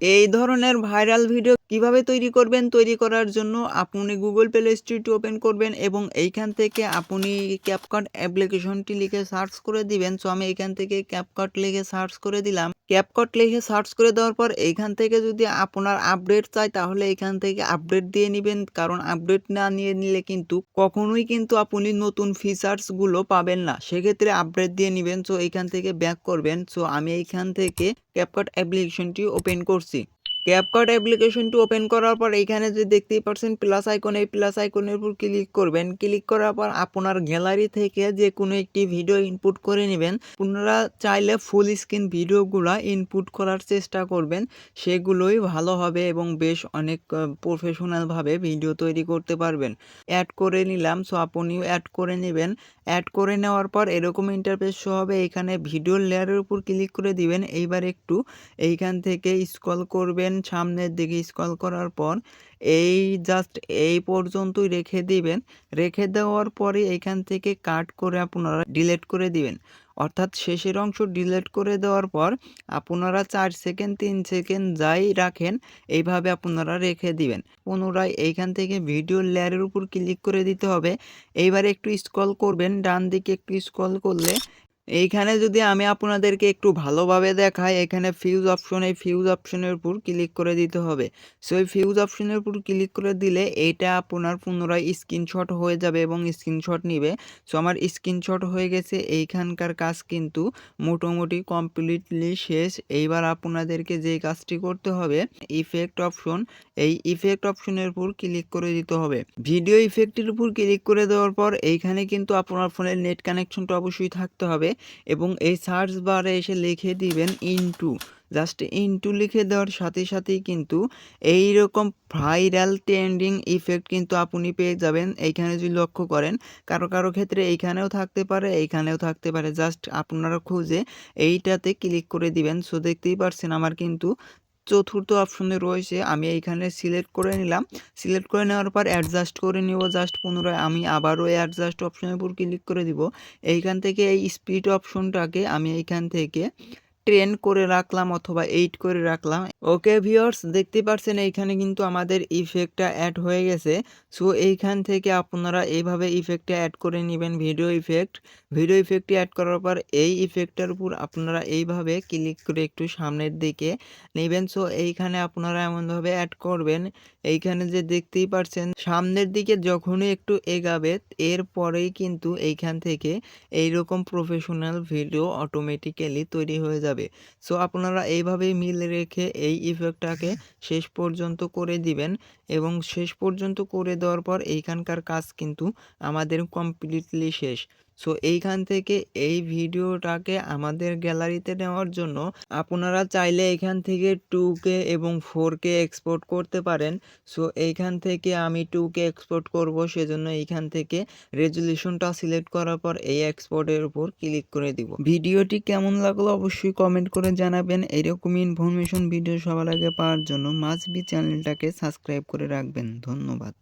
এই ধরনের viral video কিভাবে তৈরি করবেন? তৈরি করার জন্য আপনি গুগল প্লে স্টোরটি ওপেন করবেন এবং এইখান থেকে আপনি ক্যাপকাট অ্যাপ্লিকেশনটি লিখে সার্চ করে দিবেন। সো আমি এখান থেকে ক্যাপকাট লিখে সার্চ করে দিলাম। ক্যাপকাট লিখে সার্চ করে দেওয়ার পর এইখান থেকে যদি আপনার আপডেট চাই তাহলে এখান থেকে আপডেট দিয়ে নিবেন, কারণ আপডেট না নিয়ে নিলে কিন্তু কখনোই কিন্তু আপনি নতুন ফিচার্সগুলো পাবেন না। সেক্ষেত্রে আপডেট দিয়ে নিবেন। সো এইখান থেকে ব্যাক করবেন। সো আমি এইখান থেকে ক্যাপকাট অ্যাপ্লিকেশনটি ওপেন করছি। ক্যাপকাট অ্যাপ্লিকেশনটি ওপেন করার পর এইখানে যে দেখতেই পাচ্ছেন প্লাস আইকন, এই প্লাস আইকনের উপর ক্লিক করবেন। ক্লিক করার পর আপনার গ্যালারি থেকে যে কোনো একটি ভিডিও ইনপুট করে নেবেন। আপনারা চাইলে ফুল স্ক্রিন ভিডিওগুলো ইনপুট করার চেষ্টা করবেন, সেগুলোই ভালো হবে এবং বেশ অনেক প্রফেশনালভাবে ভিডিও তৈরি করতে পারবেন। অ্যাড করে নিলাম। সো আপনিও অ্যাড করে নেবেন। অ্যাড করে নেওয়ার পর এরকম ইন্টারফেস শো হবে। এখানে ভিডিও লেয়ারের উপর ক্লিক করে দিবেন। এইবার একটু এইখান থেকে স্ক্রল করবেন, সামনের দিকে স্ক্রল করার পর এই জাস্ট এই পর্যন্তই রেখে দিবেন। রেখে দেওয়ার পরে এইখান থেকে কাট করে আপনারা ডিলিট করে দিবেন। অর্থাৎ শেষের অংশ ডিলিট করে দেওয়ার পর আপনারা 4 সেকেন্ড 3 সেকেন্ড যাই রাখেন এইভাবে আপনারা রেখে দিবেন। পুনরায় এইখান থেকে ভিডিও লেয়ারের উপর ক্লিক করে দিতে হবে। এইবার একটু স্ক্রল করবেন, ডান দিকে একটু স্ক্রল করলে এইখানে যদি আমি আপনাদেরকে একটু ভালোভাবে দেখাই, এখানে ফিউজ অপশন, এই ফিউজ অপশনের উপর ক্লিক করে দিতে হবে। সো এই ফিউজ অপশনের উপর ক্লিক করে দিলে এইটা আপনার পুনরায় স্ক্রিনশট হয়ে যাবে এবং স্ক্রিনশট নিবে। সো আমার স্ক্রিনশট হয়ে গেছে। এইখানকার কাজ কিন্তু মোটামুটি কমপ্লিটলি শেষ। এইবার আপনাদেরকে যে কাজটি করতে হবে, ইফেক্ট অপশন, এই ইফেক্ট অপশনের উপর ক্লিক করে দিতে হবে। ভিডিও ইফেক্টের উপর ক্লিক করে দেওয়ার পর এইখানে কিন্তু আপনার ফোনের নেট কানেকশনটা অবশ্যই থাকতে হবে এবং এই সার্চ বারে এসে লিখে দিবেন ইনটু। জাস্ট ইনটু লিখে দেওয়ার সাথে সাথেই কিন্তু এই রকম ভাইরাল ট্রেন্ডিং ইফেক্ট কিন্তু আপনি পেয়ে যাবেন। এইখানে যদি লক্ষ্য করেন কারো কারো ক্ষেত্রে এইখানেও থাকতে পারে, এইখানেও থাকতে পারে। জাস্ট আপনারা খুঁজে এইটাতে ক্লিক করে দিবেন। সো দেখতেই পারছেন আমার কিন্তু চতুর্থ অপশনে রয়েছে। আমি এইখানে সিলেক্ট করে নিলাম। সিলেক্ট করে নেওয়ার পর অ্যাডজাস্ট করে নিব। জাস্ট পুনরায় আমি আবারও অ্যাডজাস্ট অপশনের উপর ক্লিক করে দিব। এইখান থেকে এই স্পিড অপশনটাকে আমি এইখান থেকে 10 করে রাখলাম অথবা 8 করে রাখলাম। ওকে ভিউয়ার্স, দেখতে পাচ্ছেন এইখানে কিন্তু আমাদের ইফেক্টটা অ্যাড হয়ে গেছে। সো এইখান থেকে আপনারা এইভাবে ইফেক্টটা অ্যাড করে নেবেন, ভিডিও ইফেক্ট। ভিডিও ইফেক্টটি অ্যাড করার পর এই ইফেক্টটার উপর আপনারা এইভাবে ক্লিক করে একটু সামনের দিকে নেবেন। সো এইখানে আপনারা এমনভাবে অ্যাড করবেন, এইখানে যে দেখতেই পাচ্ছেন সামনের দিকে যখনই একটু এগাবে এরপরেই কিন্তু এইখান থেকে এইরকম প্রফেশনাল ভিডিও অটোমেটিক্যালি তৈরি হয়ে যাবে। সো আপনারা এইভাবেই মিল রেখে এই ইফেক্টটাকে শেষ পর্যন্ত করে দিবেন এবং শেষ পর্যন্ত করে দেওয়ার পর এইখানকার কাজ কিন্তু আমাদের কমপ্লিটলি শেষ। সো এইখান থেকে এই ভিডিওটাকে আমাদের গ্যালারিতে নেওয়ার জন্য আপনারা চাইলে এখান থেকে 2K এবং 4K এক্সপোর্ট করতে পারেন। সো এইখান থেকে আমি 2K এক্সপোর্ট করব, সেজন্য এইখান থেকে রেজুলেশনটা সিলেক্ট করার পর এই এক্সপোর্টের উপর ক্লিক করে দিব। ভিডিওটি কেমন লাগলো অবশ্যই কমেন্ট করে জানাবেন। এইরকম ইনফরমেশন ভিডিও সবার আগে পাওয়ার জন্য মাস্ট বি চ্যানেলটাকে সাবস্ক্রাইব করে রাখবেন। ধন্যবাদ।